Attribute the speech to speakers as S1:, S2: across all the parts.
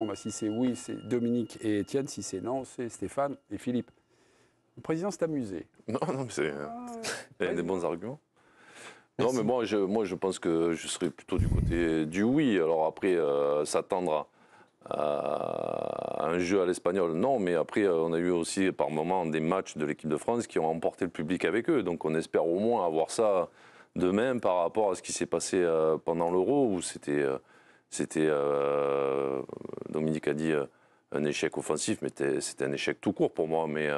S1: confirme. Si c'est oui, c'est Dominique et Étienne. Si c'est non, c'est Stéphane et Philippe. Le président s'est amusé.
S2: Non, mais il y a des bons arguments. Non, mais moi, je pense que je serais plutôt du côté du oui. Alors après, s'attendre à un jeu à l'espagnol, non. Mais après, on a eu aussi par moments des matchs de l'équipe de France qui ont emporté le public avec eux. Donc on espère au moins avoir ça de même par rapport à ce qui s'est passé pendant l'Euro, où c'était Dominique a dit un échec offensif, mais c'était un échec tout court pour moi. Mais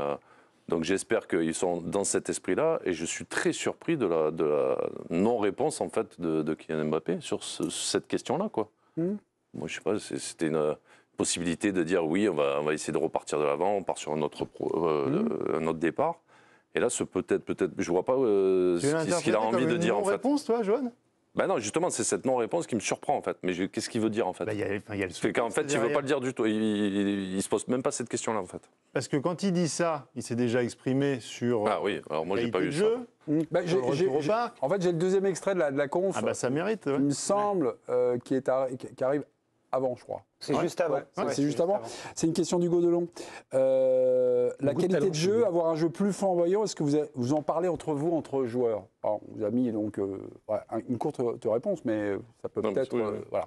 S2: donc j'espère qu'ils sont dans cet esprit-là, et je suis très surpris de la non-réponse en fait de Kylian Mbappé sur cette question-là, quoi. Moi je sais pas, c'était une possibilité de dire oui, on va essayer de repartir de l'avant, on part sur un autre départ. Et là, peut-être, je vois pas ce qu'il a envie de dire en fait.
S3: Réponse, toi, Johan?
S2: Ben non, justement, c'est cette non-réponse qui me surprend en fait. Mais qu'est-ce qu'il veut dire en fait?
S3: Y a le
S2: C'est qu'en fait, il ne veut pas le dire du tout. Il se pose même pas cette question-là en fait.
S3: Parce que quand il dit ça, il s'est déjà exprimé sur.
S2: Ah oui, alors moi, j'ai pas eu ça.
S1: Bah, en fait, j'ai le deuxième extrait de la conf.
S3: Ah bah ça mérite. Ouais.
S1: Il me semble qui arrive avant, je crois.
S4: C'est juste avant.
S1: Ouais, c'est juste avant. C'est une question d'Hugo Delon. La qualité de jeu, avoir un jeu plus flamboyant, est-ce que vous en parlez entre vous, entre joueurs? Alors, on vous a mis donc une courte réponse, mais ça peut peut-être... voilà.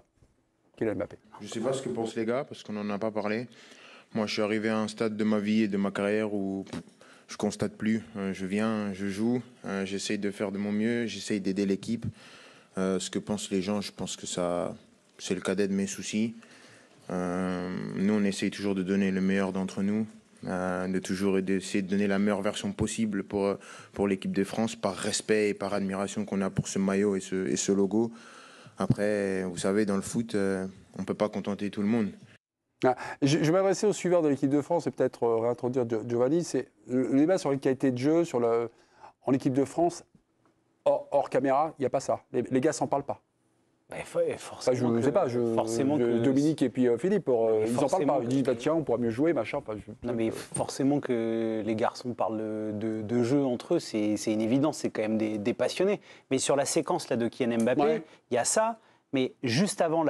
S1: Kylian Mbappé.
S5: Je ne sais pas ce que pensent les gars, parce qu'on n'en a pas parlé. Moi, je suis arrivé à un stade de ma vie et de ma carrière où je constate plus. Je viens, je joue, j'essaye de faire de mon mieux, j'essaye d'aider l'équipe. Ce que pensent les gens, je pense que c'est le cadet de mes soucis. Nous, on essaye toujours de donner le meilleur d'entre nous, de toujours essayer de donner la meilleure version possible pour l'équipe de France, par respect et par admiration qu'on a pour ce maillot et ce logo. Après, vous savez, dans le foot, on ne peut pas contenter tout le monde.
S1: Je vais m'adresser aux suiveurs de l'équipe de France et peut-être réintroduire Giovanni. C'est le débat sur les qualités de jeu en équipe de France, hors caméra, il n'y a pas ça. Les gars s'en parlent pas.
S4: Forcément,
S1: je ne sais pas, Dominique et puis Philippe, ils n'en parlent pas. Ils disent bah, tiens, on pourra mieux jouer, machin.
S4: Non, mais forcément que les garçons parlent de jeu entre eux, c'est une évidence, c'est quand même des passionnés. Mais sur la séquence là, de Kylian Mbappé, il y a ça. Mais juste avant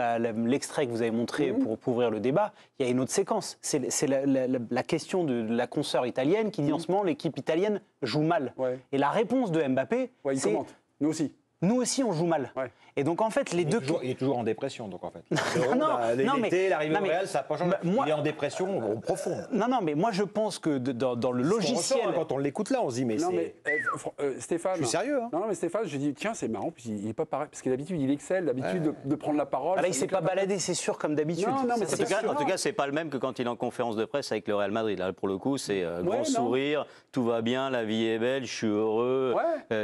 S4: l'extrait que vous avez montré pour ouvrir le débat, il y a une autre séquence. C'est la question de la consoeur italienne qui dit en ce moment l'équipe italienne joue mal. Ouais. Et la réponse de Mbappé, c'est...
S1: Il commente. Nous aussi.
S4: Nous aussi, on joue mal. Ouais. Et donc, en fait, les deux...
S6: Il est toujours en dépression, donc, en fait.
S4: L'arrivée
S6: au Real, ça n'a pas changé. Il est en dépression profonde.
S4: Non, mais moi, je pense que dans le logiciel...
S6: On ressent, quand on l'écoute là, on se dit, mais c'est...
S1: Stéphane...
S6: Je suis sérieux, hein.
S1: Non, mais Stéphane, je dis, tiens, c'est marrant, puis il n'est pas pareil. Parce que d'habitude, il excelle, d'habitude, de prendre la parole.
S4: Là, il ne s'est pas baladé, c'est sûr, comme d'habitude.
S7: En tout cas, c'est pas le même que quand il est en conférence de presse avec le Real Madrid. Là, pour le coup, c'est grand sourire, tout va bien, la vie est belle, je suis heureux,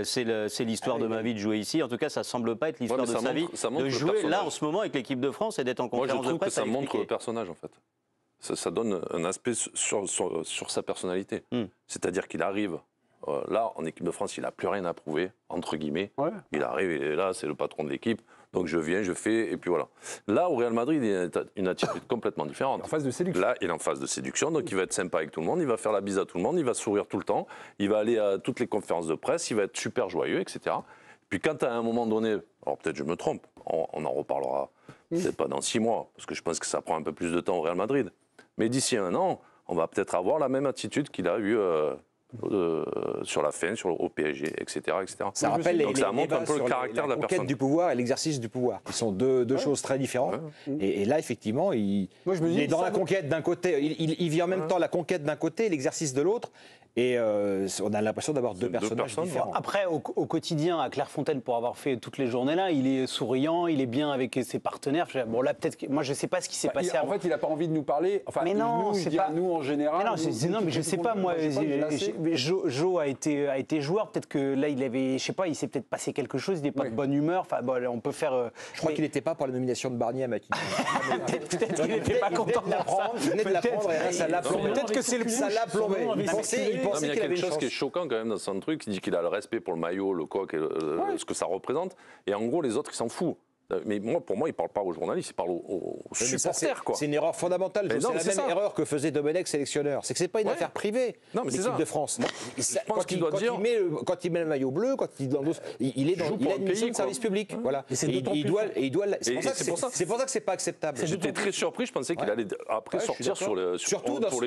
S7: c'est l'histoire de ma vie de jouer ici. En tout cas, ça semble pas être l'histoire de sa vie de jouer là en ce moment avec l'équipe de France et d'être en conférence de presse.
S2: Moi, je trouve que ça montre le personnage en fait. Ça donne un aspect sur sa personnalité. C'est-à-dire qu'il arrive là en équipe de France, il n'a plus rien à prouver entre guillemets. Il arrive, il est là, c'est le patron de l'équipe. Donc je viens, je fais, et puis voilà. Là, au Real Madrid, il a une attitude complètement différente.
S1: En phase de séduction.
S2: Là, il est en phase de séduction, donc il va être sympa avec tout le monde, il va faire la bise à tout le monde, il va sourire tout le temps, il va aller à toutes les conférences de presse, il va être super joyeux, etc. Puis quand à un moment donné, alors peut-être je me trompe, on en reparlera peut-être pas dans 6 mois, parce que je pense que ça prend un peu plus de temps au Real Madrid. Mais d'ici 1 an, on va peut-être avoir la même attitude qu'il a eue sur la fin, au PSG, etc.
S6: Ça rappelle
S2: donc ça montre un peu le caractère de la personne.
S6: Du pouvoir et l'exercice du pouvoir. Ils sont deux choses très différentes. Et là, effectivement, il est dans la conquête d'un côté, il vit en même temps la conquête d'un côté et l'exercice de l'autre. Et on a l'impression d'avoir deux personnages différents.
S4: Après, au quotidien, à Clairefontaine, pour avoir fait toutes les journées-là, il est souriant, il est bien avec ses partenaire. Bon, là, peut-être que moi, je ne sais pas ce qui s'est passé.
S1: En fait, il n'a pas envie de nous parler. Enfin,
S4: mais non, c'est pas
S1: nous en général.
S4: Non, mais je ne sais pas. Moi, Jo a été joueur. Peut-être que là, je sais pas, il s'est peut-être passé quelque chose. Il n'est pas de bonne humeur. Enfin, bon, on peut faire.
S6: Je crois qu'il n'était pas pour la nomination de Barnier à Matignon.
S4: Peut-être qu'il n'était pas content de l'apprendre.
S6: Il venait de l'apprendre et là, ça l'a plombé.
S4: Peut-être que c'est le
S6: ça l'a plombé.
S2: Il y a quelque chose qui est choquant quand même dans son truc. Il dit qu'il a le respect pour le maillot, le coq, ce que ça représente. Et en gros, les autres, ils s'en foutent. Mais pour moi, il ne parle pas aux journalistes, il parle aux supporters.
S6: C'est une erreur fondamentale. C'est la même erreur que faisait Domenech, sélectionneur. C'est que ce n'est pas une affaire privée, l'équipe de France. Quand il met le maillot bleu, il a une mission de service public. Voilà. C'est pour ça que ce n'est pas acceptable.
S2: J'étais très surpris, je pensais qu'il allait après sortir pour les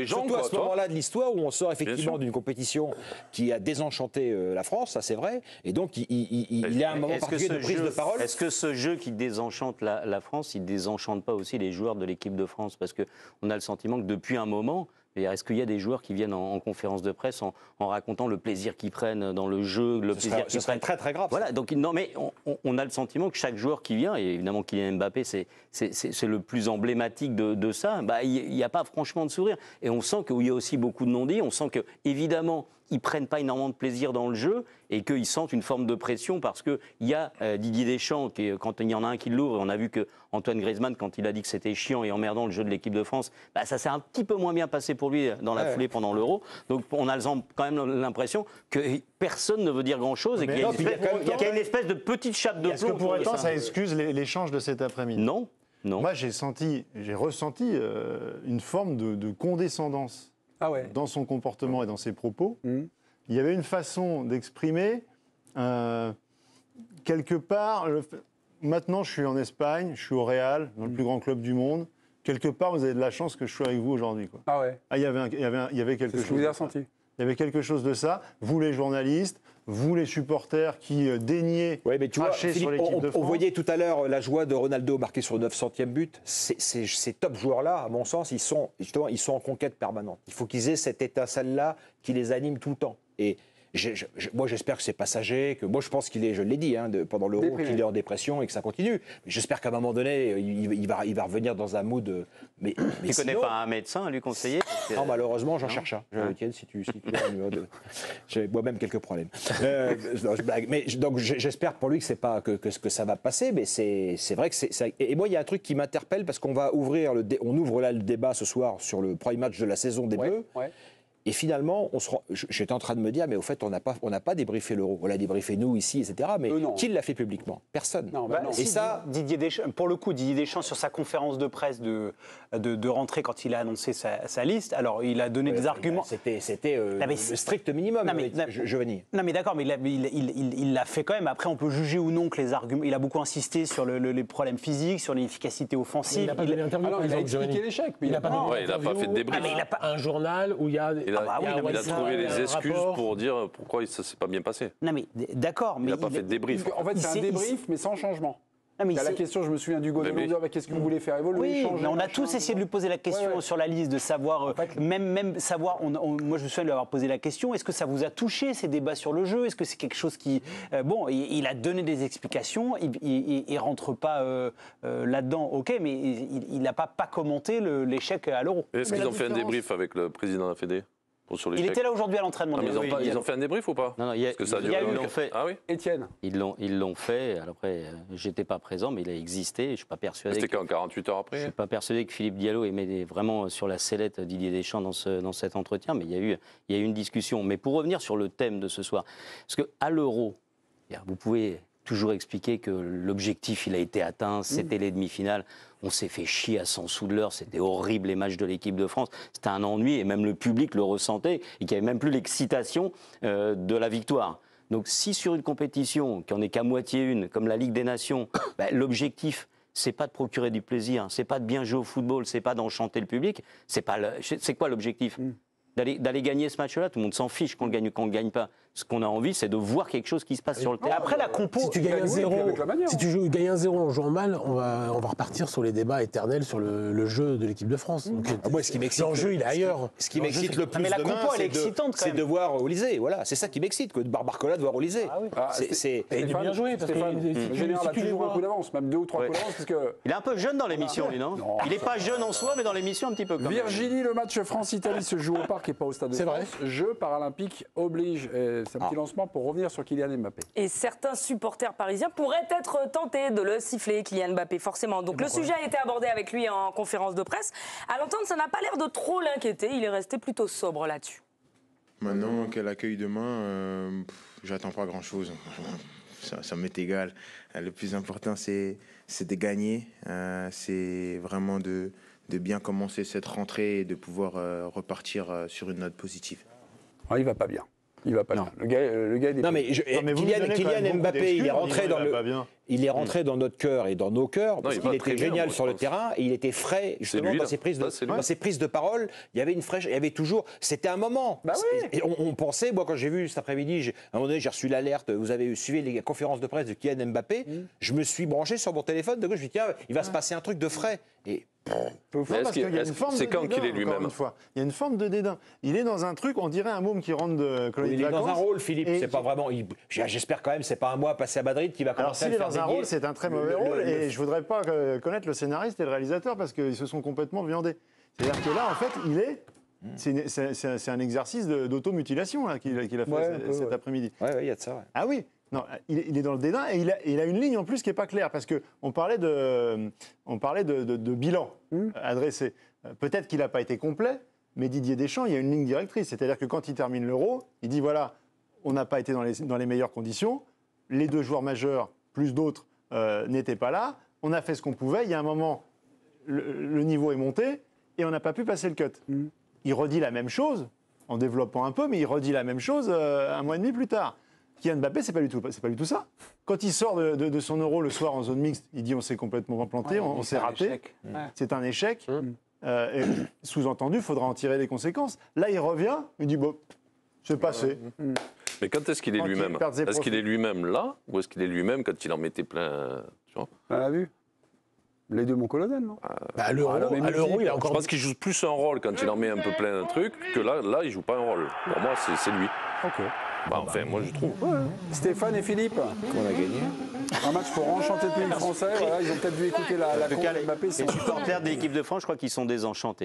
S2: gens.
S6: Surtout à ce moment-là de l'histoire où on sort effectivement d'une compétition qui a désenchanté la France, ça c'est vrai. Et donc il y a un moment particulier de prise de parole.
S7: Est-ce que ce jeu qui désenchante la France, il désenchante pas aussi les joueurs de l'équipe de France? Parce qu'on a le sentiment que depuis un moment, est-ce qu'il y a des joueurs qui viennent en conférence de presse en racontant le plaisir qu'ils prennent dans le jeu, le plaisir qu'ils prennent?
S6: Très très grave.
S7: Voilà, donc non, mais on a le sentiment que chaque joueur qui vient, et évidemment Kylian Mbappé, c'est le plus emblématique de ça, il n'y a pas franchement de sourire. Et on sent qu'il y a aussi beaucoup de non-dits, on sent que évidemment ils prennent pas énormément de plaisir dans le jeu et qu'ils sentent une forme de pression parce qu'il y a Didier Deschamps, quand il y en a un qui l'ouvre, et on a vu que Antoine Griezmann, quand il a dit que c'était chiant et emmerdant le jeu de l'équipe de France, ça s'est un petit peu moins bien passé pour lui dans la foulée pendant l'Euro. Donc on a quand même l'impression que personne ne veut dire grand-chose et qu'il y a une espèce de petite chape de plomb.
S3: Est-ce que pour autant ça excuse l'échange de cet après-midi?
S7: Non.
S3: Moi j'ai ressenti une forme de condescendance dans son comportement et dans ses propos. Il y avait une façon d'exprimer quelque part. Maintenant, je suis en Espagne, je suis au Real, dans le plus grand club du monde. Quelque part, vous avez de la chance que je sois avec vous aujourd'hui. Il y avait quelque chose.
S1: C'est ce que vous avez ressenti.
S3: Il y avait quelque chose de ça. Vous, les journalistes, vous, les supporters qui daigniez cracher sur l'équipe de France.
S6: On voyait tout à l'heure la joie de Ronaldo marqué sur le 900e but. Ces top joueurs-là, à mon sens, ils sont en conquête permanente. Il faut qu'ils aient cette étincelle-là qui les anime tout le temps. Et moi, j'espère que c'est passager, que moi, je pense qu'il est, je l'ai dit, pendant l'Euro, qu'il est en dépression et que ça continue. Mais j'espère qu'à un moment donné, il va revenir dans un mood. Mais
S7: tu ne connais pas un médecin à lui conseiller?
S6: Non, malheureusement, j'en cherche un. Tiens, si tu as un numéro de... J'ai moi-même quelques problèmes. Non, je blague. Mais donc, j'espère pour lui que ça va passer, mais c'est vrai que c'est... Et moi, il y a un truc qui m'interpelle parce qu'on va ouvrir on ouvre là le débat ce soir sur le premier match de la saison des Bleus. Et finalement, j'étais en train de me dire, mais au fait, on n'a pas débriefé l'Euro. On l'a débriefé nous ici, etc. Mais qui l'a fait publiquement? Personne.
S4: Et ça, Didier Deschamps, pour le coup, Didier Deschamps sur sa conférence de presse de rentrée quand il a annoncé sa liste. Alors, il a donné des arguments.
S6: C'était le strict minimum. Giovanni.
S4: Non, mais d'accord, mais il l'a fait quand même. Après, on peut juger ou non que les arguments. Il a beaucoup insisté sur les problèmes physiques, sur l'inefficacité offensive.
S1: Il n'a pas donné l'interview. Il a expliqué l'échec.
S2: Il n'a pas fait de débrief.
S8: Il n'a pas un journal où il y a.
S2: Il a trouvé les excuses pour dire pourquoi ça ne s'est pas bien passé.
S4: Non mais d'accord, mais
S2: il n'a pas fait de débrief.
S1: En fait, c'est un débrief, mais sans changement. La question, je me souviens du Delon, qu'est-ce que vous voulez faire évoluer, changer,
S4: mais on a tous essayé de lui poser la question sur la liste, de savoir, même savoir, moi je me souviens de lui avoir posé la question, est-ce que ça vous a touché ces débats sur le jeu? Est-ce que c'est quelque chose qui... il a donné des explications, il ne rentre pas là-dedans, ok, mais il n'a pas commenté l'échec à l'Euro.
S2: Est-ce qu'ils ont fait un débrief avec le président de la Fédé?
S4: Il était là aujourd'hui à l'entraînement.
S2: Ils ont fait un débrief ou pas?
S7: Non, parce
S2: que ça a duré longtemps.
S7: Ah
S2: oui,
S1: Étienne.
S7: Ils l'ont fait. Après, j'étais pas présent, mais il a existé. Je suis pas persuadé.
S2: C'était quand 48 heures après.
S7: Je suis pas persuadé que Philippe Diallo ait vraiment sur la sellette Didier Deschamps dans cet entretien, mais il y a eu une discussion. Mais pour revenir sur le thème de ce soir, parce que à l'Euro, vous pouvez toujours expliquer que l'objectif il a été atteint, c'était les demi-finales. On s'est fait chier à 100 sous de l'heure, c'était horrible les matchs de l'équipe de France, c'était un ennui et même le public le ressentait et qu'il n'y avait même plus l'excitation de la victoire. Donc si sur une compétition qui en est qu'à moitié une, comme la Ligue des Nations, l'objectif c'est pas de procurer du plaisir, c'est pas de bien jouer au football, c'est pas d'enchanter le public, c'est quoi l'objectif? D'aller gagner ce match-là, tout le monde s'en fiche qu'on le gagne ou qu'on ne le gagne pas. Ce qu'on a envie, c'est de voir quelque chose qui se passe sur le terrain.
S4: Après la compo,
S8: si tu gagnes 1-0, si tu gagnes 1-0 en jouant mal, on va repartir sur les débats éternels sur le jeu de l'équipe de France. Donc,
S6: moi, ce qui m'excite,
S8: l'enjeu, il est ailleurs.
S6: Ce qui m'excite le plus demain, c'est de voir Olysée. Voilà, c'est ça qui m'excite, que de Barcola de voir Olysée.
S8: Il est bien joué parce que
S1: le général a toujours un coup d'avance, même 2 ou 3 coups d'avance, parce que
S7: il est un peu jeune dans l'émission, lui, non? Il n'est pas jeune en soi, mais dans l'émission un petit peu.
S1: Virginie, le match France-Italie se joue au parc et pas au stade de France. C'est vrai. Jeux paralympiques oblige. C'est un petit lancement pour revenir sur Kylian Mbappé.
S9: Et certains supporters parisiens pourraient être tentés de le siffler, Kylian Mbappé, forcément. Donc le sujet a été abordé avec lui en conférence de presse. À l'entendre, ça n'a pas l'air de trop l'inquiéter. Il est resté plutôt sobre là-dessus.
S5: Maintenant qu'elle accueille demain, j'attends pas grand-chose. Ça m'est égal. Le plus important, c'est c'est de gagner. C'est vraiment de bien commencer cette rentrée et de pouvoir repartir sur une note positive.
S1: Ah, il va pas bien. Il va pas bien. Le gars est
S6: non, mais Kylian Mbappé, il est rentré dans notre cœur et dans nos cœurs parce qu'il était génial sur le terrain et il était frais justement dans ses prises de parole. Il y avait une fraîche, il y avait toujours. C'était un moment.
S1: Bah oui.
S6: Et on pensait, moi quand j'ai vu cet après-midi, à un moment donné j'ai reçu l'alerte. Vous avez suivi les conférences de presse de Kylian Mbappé. Je me suis branché sur mon téléphone. De gauche, je me suis dit tiens, il va se passer un truc de frais. Et
S2: c'est quand qu'il est lui-même.
S3: Il y a une forme de dédain. Il est dans un truc, on dirait un môme qui rentre de colonie de vacances.
S6: Il est dans un rôle, Philippe. C'est pas vraiment. J'espère quand même, c'est pas un mois passé à Madrid qui va commencer à le faire.
S3: Alors s'il est dans un rôle, c'est un très mauvais rôle. Et je voudrais pas connaître le scénariste et le réalisateur parce qu'ils se sont complètement viandés. C'est-à-dire que là, en fait, il est. C'est un exercice d'automutilation qu'il a fait cet après-midi.
S6: Oui, il y a de ça.
S3: Ah oui. Non, il est dans le dédain et il a une ligne en plus qui n'est pas claire parce qu'on parlait de bilan adressé. Peut-être qu'il n'a pas été complet, mais Didier Deschamps, il y a une ligne directrice. C'est-à-dire que quand il termine l'Euro, il dit voilà, on n'a pas été dans les meilleures conditions, les 2 joueurs majeurs plus d'autres n'étaient pas là, on a fait ce qu'on pouvait, il y a un moment, le niveau est monté et on n'a pas pu passer le cut. Il redit la même chose, en développant un peu, mais il redit la même chose un mois et demi plus tard. Kylian Mbappé, c'est pas du tout ça. Quand il sort de son Euro le soir en zone mixte, il dit on s'est complètement planté, on s'est raté. C'est un échec. Sous-entendu, il faudra en tirer les conséquences. Là, il revient, il dit bon, c'est passé.
S2: Mais quand est-ce qu'il est lui-même? Est-ce qu'il est lui-même là ou est-ce qu'il est lui-même quand il en mettait plein? Tu vois,
S1: on l'a vu. Les deux, mon colonel, non?
S8: À l'Euro, il a encore.
S2: Je pense qu'il joue plus un rôle quand il en met un peu plein un truc que là, il joue pas un rôle. Pour moi, c'est lui.
S1: Ok.
S2: Enfin, moi, je trouve.
S1: Stéphane et Philippe,
S6: on a gagné.
S1: Un match pour enchanter le pays français. Voilà, ils ont peut-être dû écouter la con de Mbappé.
S7: Les supporters de l'équipe de France, je crois qu'ils sont désenchantés.